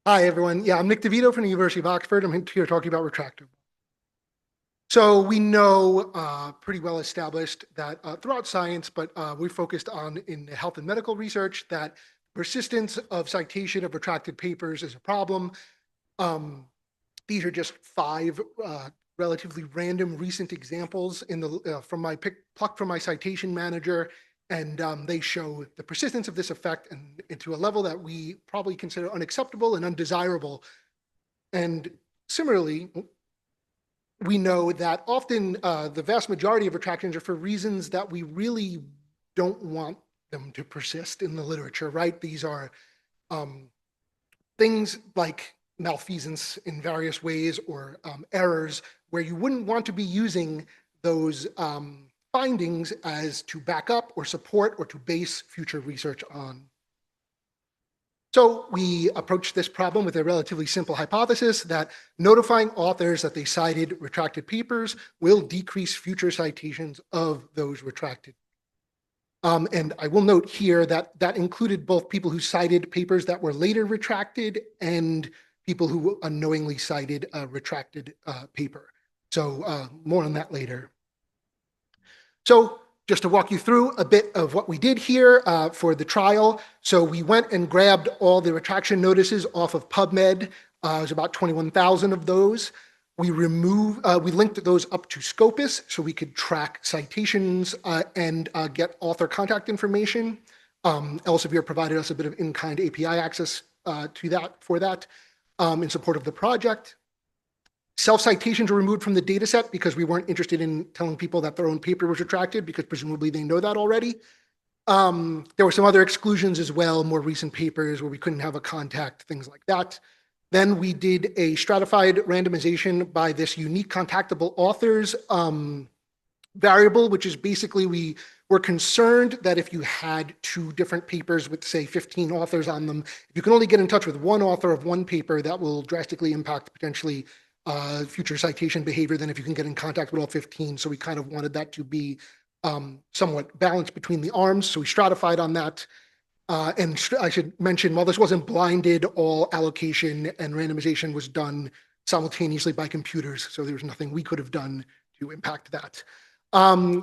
Hi, everyone. Yeah, I'm Nick DeVito from the University of Oxford. I'm here talking about RetractoBot. So we know pretty well established that throughout science, but we focused on in health and medical research, that persistence of citation of retracted papers is a problem. Um, these are just five relatively random recent examples in the plucked from my citation manager, and they show the persistence of this effect and to a level that we probably consider unacceptable and undesirable. And similarly, we know that often the vast majority of retractions are for reasons that we really don't want them to persist in the literature, right? These are um, things like malfeasance in various ways or errors where you wouldn't want to be using those findings as to back up or support or to base future research on. So we approached this problem with a relatively simple hypothesis that notifying authors that they cited retracted papers will decrease future citations of those retracted. And I will note here that that included both people who cited papers that were later retracted and people who unknowingly cited a retracted paper. So more on that later. So just to walk you through a bit of what we did here for the trial. So we went and grabbed all the retraction notices off of PubMed. There's about 21,000 of those. We linked those up to Scopus so we could track citations and get author contact information. Elsevier provided us a bit of in-kind API access for that in support of the project. Self-citations were removed from the data set because we weren't interested in telling people that their own paper was retracted because presumably they know that already. There were some other exclusions as well, more recent papers where we couldn't have a contact, things like that. Then we did a stratified randomization by this unique contactable authors variable, which is basically we were concerned that if you had two different papers with, say, 15 authors on them, if you can only get in touch with one author of one paper, that will drastically impact potentially future citation behavior than if you can get in contact with all 15. So we kind of wanted that to be somewhat balanced between the arms. So we stratified on that. And I should mention, while this wasn't blinded, all allocation and randomization was done simultaneously by computers. So there was nothing we could have done to impact that.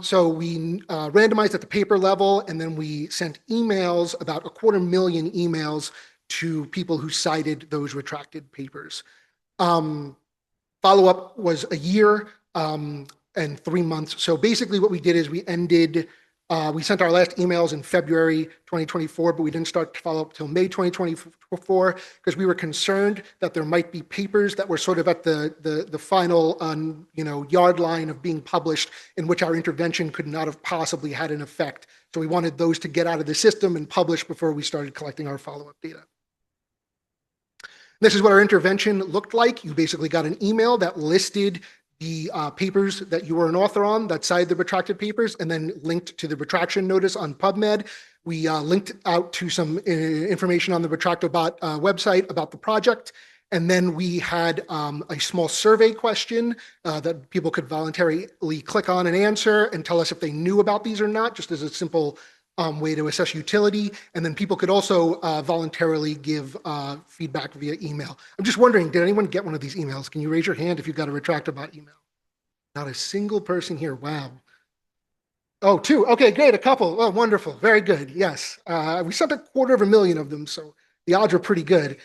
So we randomized at the paper level, and then we sent emails, about 250,000 emails to people who cited those retracted papers. Follow-up was a year and 3 months. So basically what we did is we sent our last emails in February 2024, but we didn't start to follow up until May 2024 because we were concerned that there might be papers that were sort of at the final yard line of being published in which our intervention could not have possibly had an effect. So we wanted those to get out of the system and publish before we started collecting our follow-up data. This is what our intervention looked like. You basically got an email that listed the papers that you were an author on that cited the retracted papers and then linked to the retraction notice on PubMed. We linked out to some information on the RetractoBot website about the project. And then we had a small survey question that people could voluntarily click on and answer and tell us if they knew about these or not, just as a simple way to assess utility. And then people could also voluntarily give feedback via email. I'm just wondering, did anyone get one of these emails? Can you raise your hand if you've got a RetractoBot email? Not a single person here. Wow. Oh, two. Okay, great. A couple. Oh, wonderful. Very good. Yes. We sent 250,000 of them, so the odds are pretty good.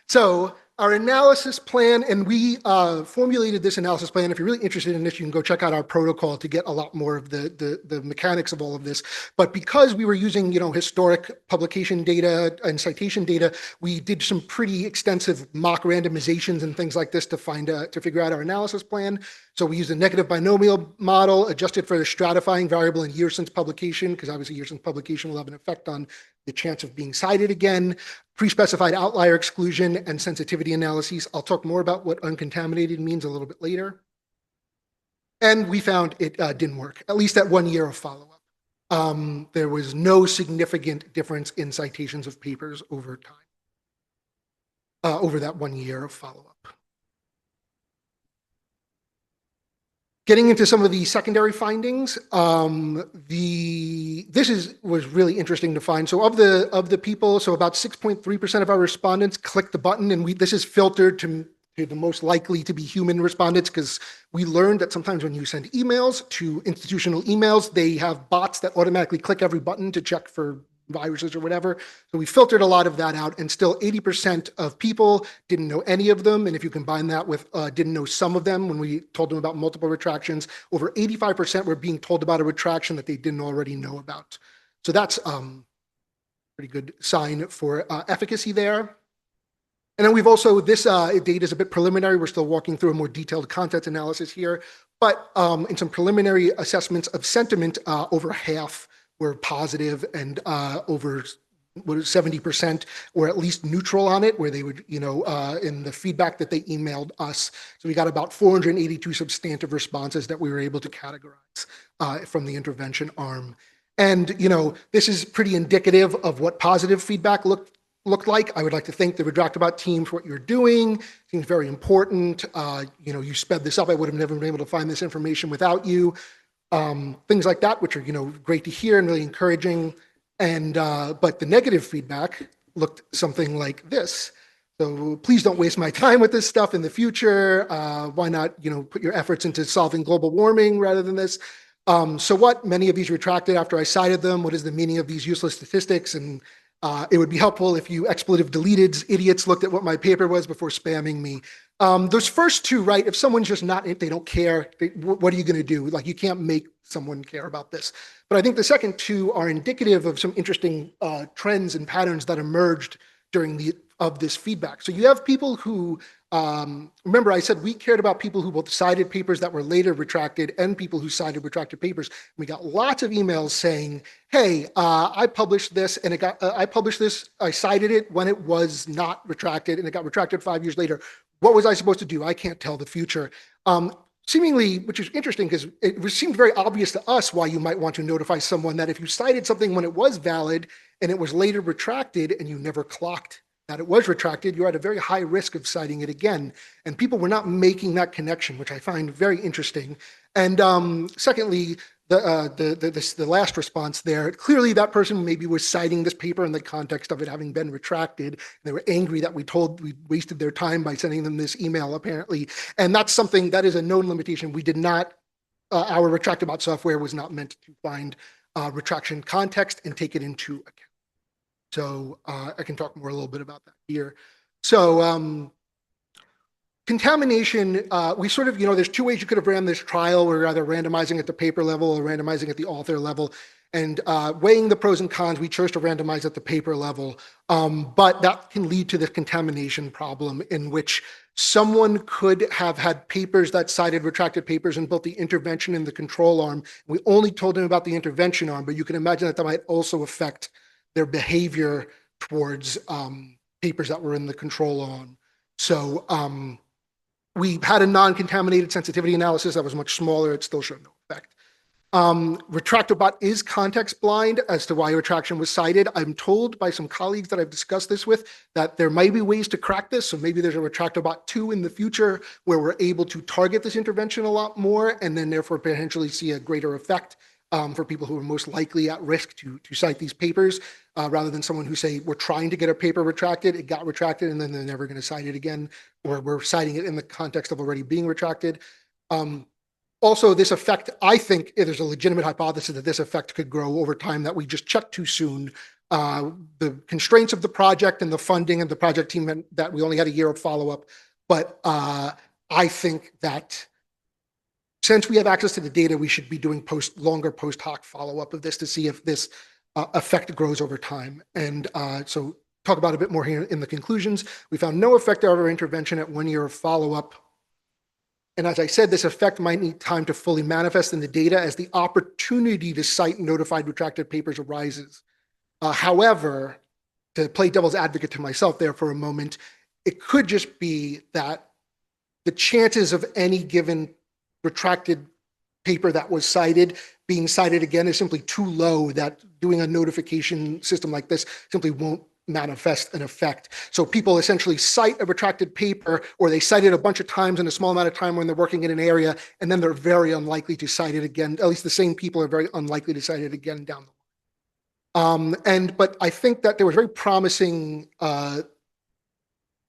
So our analysis plan, and we formulated this analysis plan. If you're really interested in this, you can go check out our protocol to get a lot more of the mechanics of all of this. But because we were using, historic publication data and citation data, we did some pretty extensive mock randomizations and things like this to figure out our analysis plan. So we used a negative binomial model, adjusted for the stratifying variable in year since publication, because obviously year since publication will have an effect on the chance of being cited again, pre-specified outlier exclusion and sensitivity analyses. I'll talk more about what uncontaminated means a little bit later. And we found it didn't work, at least at 1 year of follow-up. There was no significant difference in citations of papers over time, over that 1 year of follow-up. Getting into some of the secondary findings, was really interesting to find. So of the people, so about 6.3% of our respondents clicked the button, and this is filtered to the most likely to be human respondents, because we learned that sometimes when you send emails to institutional emails, they have bots that automatically click every button to check for viruses or whatever. So we filtered a lot of that out, and still 80% of people didn't know any of them. And if you combine that with didn't know some of them, when we told them about multiple retractions, over 85% were being told about a retraction that they didn't already know about. So that's pretty good sign for efficacy there. And then we've also, this data is a bit preliminary. We're still walking through a more detailed content analysis here. But in some preliminary assessments of sentiment, over half were positive, and over 70% were at least neutral on it, where they would, in the feedback that they emailed us. So we got about 482 substantive responses that we were able to categorize from the intervention arm. And, this is pretty indicative of what positive feedback looked like. I would like to thank the RetractoBot team for what you're doing. Seems very important. You sped this up. I would have never been able to find this information without you. Things like that, which are, great to hear and really encouraging. And, but the negative feedback looked something like this. So please don't waste my time with this stuff in the future. Why not, put your efforts into solving global warming rather than this? So what? Many of these retracted after I cited them. What is the meaning of these useless statistics? And it would be helpful if you expletive deleted idiots looked at what my paper was before spamming me. Those first two, right? If someone's just they don't care, what are you going to do? Like, you can't make someone care about this. But I think the second two are indicative of some interesting trends and patterns that emerged during this feedback. So you have people who, remember I said we cared about people who both cited papers that were later retracted and people who cited retracted papers. We got lots of emails saying, hey, I published this and I cited it when it was not retracted and it got retracted 5 years later. What was I supposed to do? I can't tell the future. Seemingly, which is interesting because it seemed very obvious to us why you might want to notify someone that if you cited something when it was valid and it was later retracted and you never clocked that it was retracted, you're at a very high risk of citing it again. And people were not making that connection, which I find very interesting. And secondly, the last response there, clearly that person maybe was citing this paper in the context of it having been retracted. They were angry that we wasted their time by sending them this email, apparently. And that's something that is a known limitation. We did not, our RetractoBot software was not meant to find retraction context and take it into account. So I can talk a little bit about that here. So contamination, we sort of, there's two ways you could have ran this trial. We're either randomizing at the paper level or randomizing at the author level. And weighing the pros and cons, we chose to randomize at the paper level. But that can lead to the contamination problem in which someone could have had papers that cited retracted papers in both the intervention and the control arm. We only told them about the intervention arm, but you can imagine that might also affect their behavior towards papers that were in the control arm. So we had a non-contaminated sensitivity analysis that was much smaller. It still showed no effect. RetractoBot is context blind as to why retraction was cited. I'm told by some colleagues that I've discussed this with that there might be ways to crack this. So maybe there's a RetractoBot 2 in the future where we're able to target this intervention a lot more and then therefore potentially see a greater effect for people who are most likely at risk to cite these papers, rather than someone who say, we're trying to get a paper retracted, it got retracted, and then they're never going to cite it again, or we're citing it in the context of already being retracted. Also, this effect, I think there's a legitimate hypothesis that this effect could grow over time that we just checked too soon. The constraints of the project and the funding and the project team meant that we only had a year of follow-up. But I think that since we have access to the data, we should be doing longer post hoc follow-up of this to see if this effect grows over time. And so talk about a bit more here in the conclusions. We found no effect of our intervention at 1 year of follow-up. And as I said, this effect might need time to fully manifest in the data as the opportunity to cite notified retracted papers arises. However, to play devil's advocate to myself there for a moment, it could just be that the chances of any given retracted paper that was cited being cited again is simply too low that doing a notification system like this simply won't manifest an effect. So people essentially cite a retracted paper, or they cite it a bunch of times in a small amount of time when they're working in an area, and then they're very unlikely to cite it again. At least the same people are very unlikely to cite it again down the line. But I think that there was very promising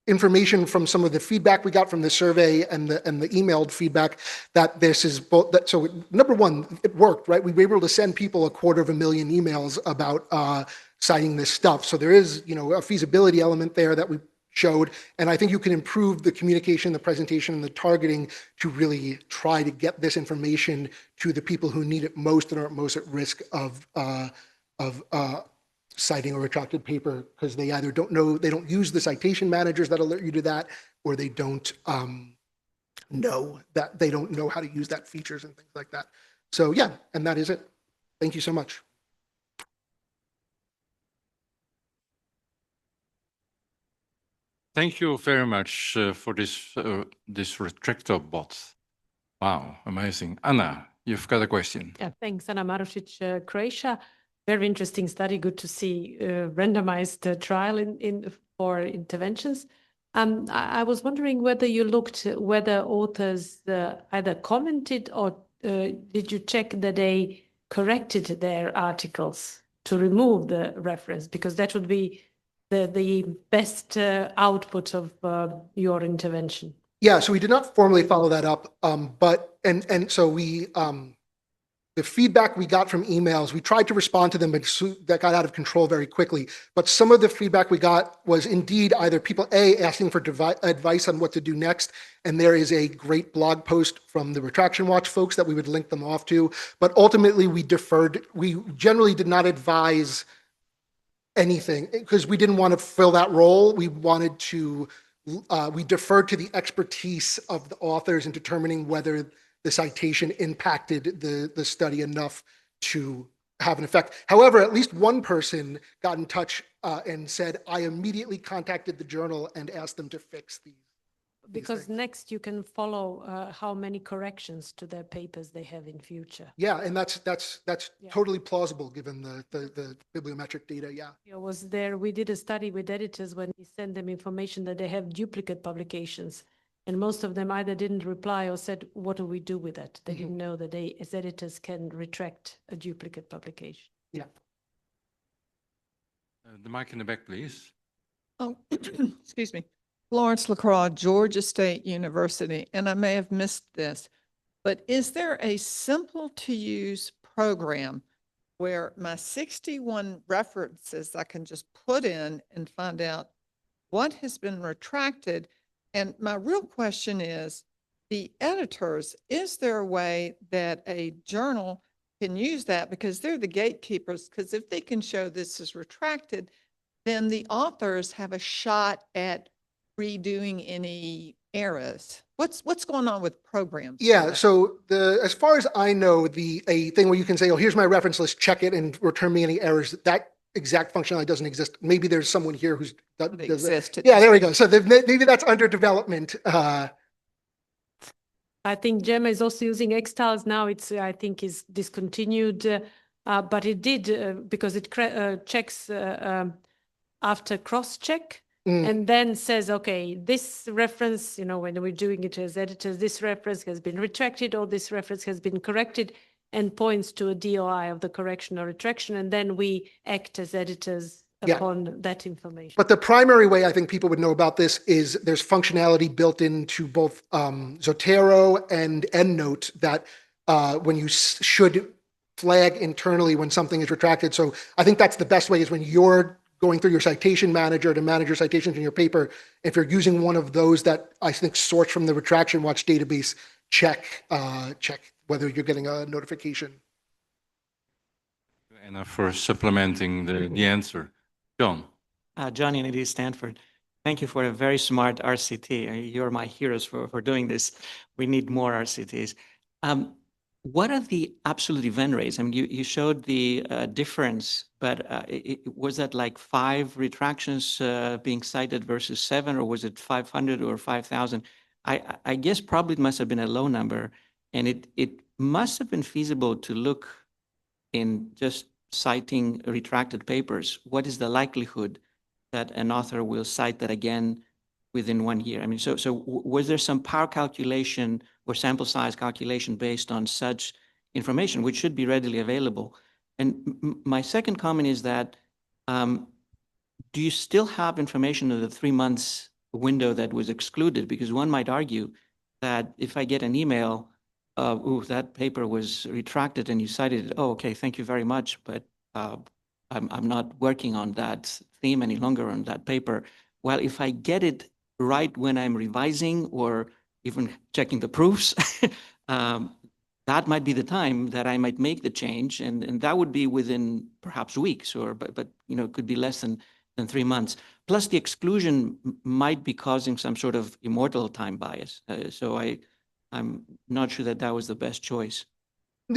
information from some of the feedback we got from the survey and the emailed feedback that this is both. That, so number one, it worked, right? We were able to send people 250,000 emails about citing this stuff. So there is, a feasibility element there that we showed, and I think you can improve the communication, the presentation, and the targeting to really try to get this information to the people who need it most and are most at risk of citing a retracted paper, because they either don't know, they don't use the citation managers that alert you to that, or they don't know that they don't know how to use that features and things like that. So yeah, and that is it. Thank you so much. Thank you very much for this RetractoBot. Wow, amazing. Anna, you've got a question. Yeah, thanks, Anna Marušić, Croatia. Very interesting study. Good to see randomized trial for interventions. I was wondering whether you looked whether authors either commented or did you check that they corrected their articles to remove the reference, because that would be the best output of your intervention. Yeah, so we did not formally follow that up, but so we the feedback we got from emails, we tried to respond to them, but that got out of control very quickly. But some of the feedback we got was indeed either people asking for advice on what to do next, and there is a great blog post from the Retraction Watch folks that we would link them off to. But ultimately, we deferred. We generally did not advise anything because we didn't want to fill that role. We wanted to. We deferred to the expertise of the authors in determining whether the citation impacted the study enough to have an effect. However, at least one person got in touch and said, I immediately contacted the journal and asked them to fix these. Because next you can follow how many corrections to their papers they have in future. Yeah, and that's totally plausible given the bibliometric data, yeah. Was there, we did a study with editors when we sent them information that they have duplicate publications. And most of them either didn't reply or said, what do we do with that? They didn't know that they, as editors, can retract a duplicate publication. Yeah. The mic in the back, please. Oh, excuse me. Florence LaCroix, Georgia State University, and I may have missed this, but is there a simple to use program where my 61 references I can just put in and find out what has been retracted? And my real question is, the editors, is there a way that a journal can use that? Because they're the gatekeepers, because if they can show this is retracted, then the authors have a shot at redoing any errors. What's going on with programs? Yeah, so as far as I know, a thing where you can say, oh, here's my reference list, check it and return me any errors, that exact functionality doesn't exist. Maybe there's someone here who's does it. Yeah, there we go. So maybe that's under development. I think Gemma is also using Xtiles now. It's I think is discontinued, but it did because it checks after cross-check. And then says, okay, this reference, when we're doing it as editors, this reference has been retracted or this reference has been corrected, and points to a DOI of the correction or retraction. And then we act as editors upon that information. But the primary way I think people would know about this is there's functionality built into both Zotero and EndNote that when you should flag internally when something is retracted. So I think that's the best way, is when you're going through your citation manager to manage your citations in your paper. If you're using one of those that I think source from the Retraction Watch database, check whether you're getting a notification. Anna, for supplementing the answer. John. Johnny and Eddie Stanford. Thank you for a very smart RCT. You're my heroes for doing this. We need more RCTs. What are the absolute event rates? I mean, you showed the difference, but was that like 5 retractions being cited versus 7, or was it 500 or 5,000? I guess probably it must have been a low number, and it must have been feasible to look in just citing retracted papers. What is the likelihood that an author will cite that again within 1 year? I mean, so was there some power calculation or sample size calculation based on such information, which should be readily available? And my second comment is that, do you still have information of the 3 months window that was excluded? Because one might argue that if I get an email, ooh, that paper was retracted and you cited it, oh, okay, thank you very much, but I'm not working on that theme any longer on that paper. Well, if I get it right when I'm revising or even checking the proofs, that might be the time that I might make the change, and that would be within perhaps weeks, or but you know, it could be less than 3 months. Plus, the exclusion might be causing some sort of immortal time bias. So I'm not sure that that was the best choice.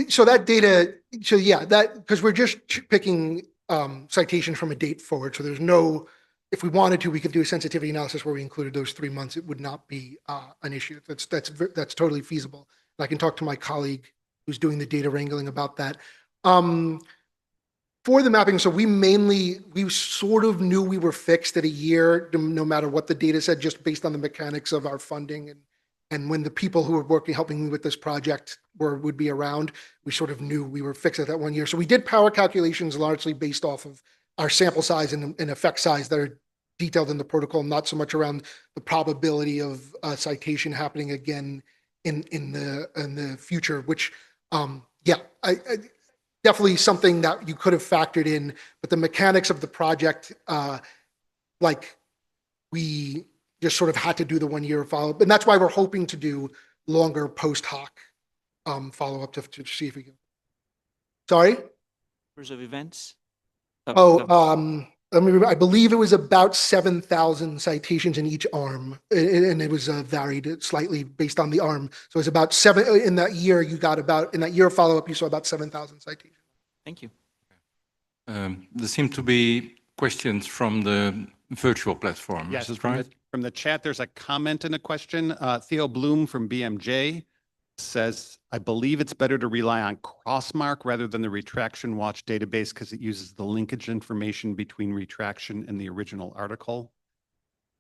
So that data, so yeah, that, because we're just picking citations from a date forward. So there's no, if we wanted to, we could do a sensitivity analysis where we included those 3 months. It would not be an issue. That's totally feasible. And I can talk to my colleague who's doing the data wrangling about that. For the mapping, so we sort of knew we were fixed at a year, no matter what the data said, just based on the mechanics of our funding and when the people who were helping me with this project would be around, we sort of knew we were fixed at that 1 year. So we did power calculations largely based off of our sample size and effect size that are detailed in the protocol, not so much around the probability of a citation happening again in the future, which yeah, I definitely something that you could have factored in, but the mechanics of the project, like we just sort of had to do the 1 year follow-up. And that's why we're hoping to do longer post hoc follow-up to see if we can. Sorry? Numbers of events? I believe it was about 7,000 citations in each arm, and it was varied slightly based on the arm. So it was about in that year, in that year of follow-up, you saw about 7,000 citations. Thank you. There seem to be questions from the virtual platform. Yes, Is that right? from the chat, there's a comment and a question. Theo Bloom from BMJ says, I believe it's better to rely on Crossmark rather than the Retraction Watch database because it uses the linkage information between retraction and the original article.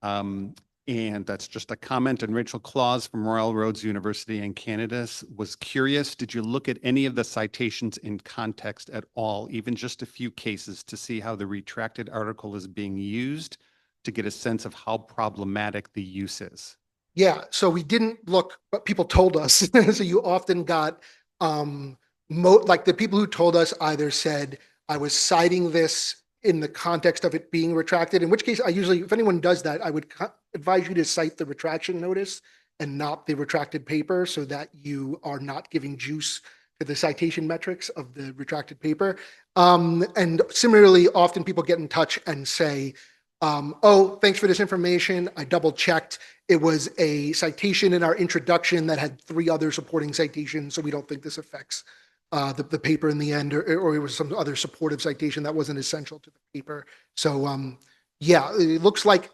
And that's just a comment. And Rachel Claus from Royal Roads University in Canada was curious, did you look at any of the citations in context at all, even just a few cases, to see how the retracted article is being used to get a sense of how problematic the use is? Yeah, so we didn't look, but people told us. So you often got, like the people who told us either said, I was citing this in the context of it being retracted, in which case I usually, if anyone does that, I would advise you to cite the retraction notice and not the retracted paper so that you are not giving juice to the citation metrics of the retracted paper. And similarly, often people get in touch and say, oh, thanks for this information. I double checked. It was a citation in our introduction that had 3 other supporting citations, so we don't think this affects the paper in the end, or it was some other supportive citation that wasn't essential to the paper. So yeah, it looks like,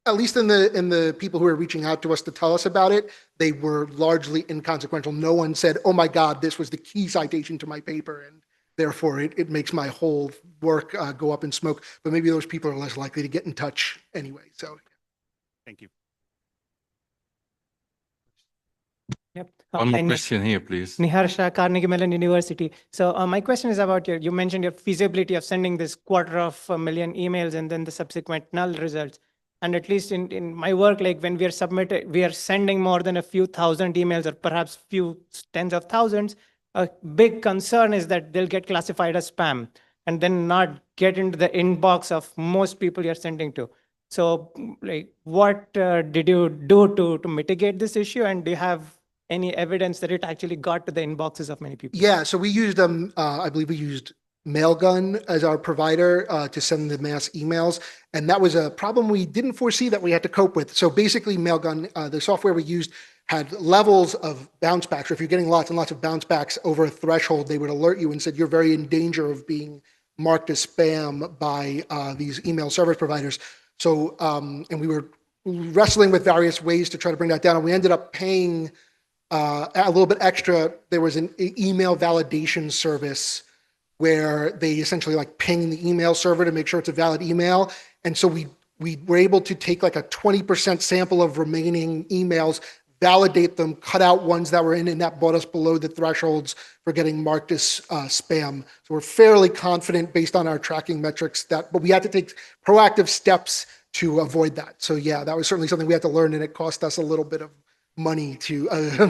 at least in the people who are reaching out to us to tell us about it, they were largely inconsequential. No one said, oh my God, this was the key citation to my paper, and therefore it makes my whole work go up in smoke. But maybe those people are less likely to get in touch anyway. So Thank you. Yep. One more And question here, please. Nihar Shah, Carnegie Mellon University. So my question is about you mentioned your feasibility of sending this 250,000 emails and then the subsequent null results. And at least in my work, like when we are sending more than a few thousand emails or perhaps few tens of thousands, a big concern is that they'll get classified as spam and then not get into the inbox of most people you're sending to. So like, what did you do to mitigate this issue? And do you have any evidence that it actually got to the inboxes of many people? yeah, so we used I believe we used Mailgun as our provider to send the mass emails, and that was a problem we didn't foresee that we had to cope with. So basically, Mailgun, the software we used, had levels of bounce backs. Or if you're getting lots and lots of bounce backs over a threshold, they would alert you and said you're very in danger of being marked as spam by these email service providers. So and we were wrestling with various ways to try to bring that down, and we ended up paying a little bit extra. There was an email validation service where they essentially like ping the email server to make sure it's a valid email. And so we we were able to take like a 20% sample of remaining emails, validate them, cut out ones that were in, and that brought us below the thresholds for getting marked as spam. So we're fairly confident based on our tracking metrics that, but we had to take proactive steps to avoid that. So yeah, that was certainly something we had to learn, and it cost us a little bit of money to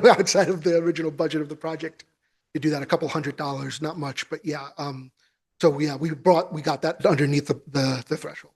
outside of the original budget of the project to do that, a couple $100, not much, but yeah. So yeah, we got that underneath the threshold.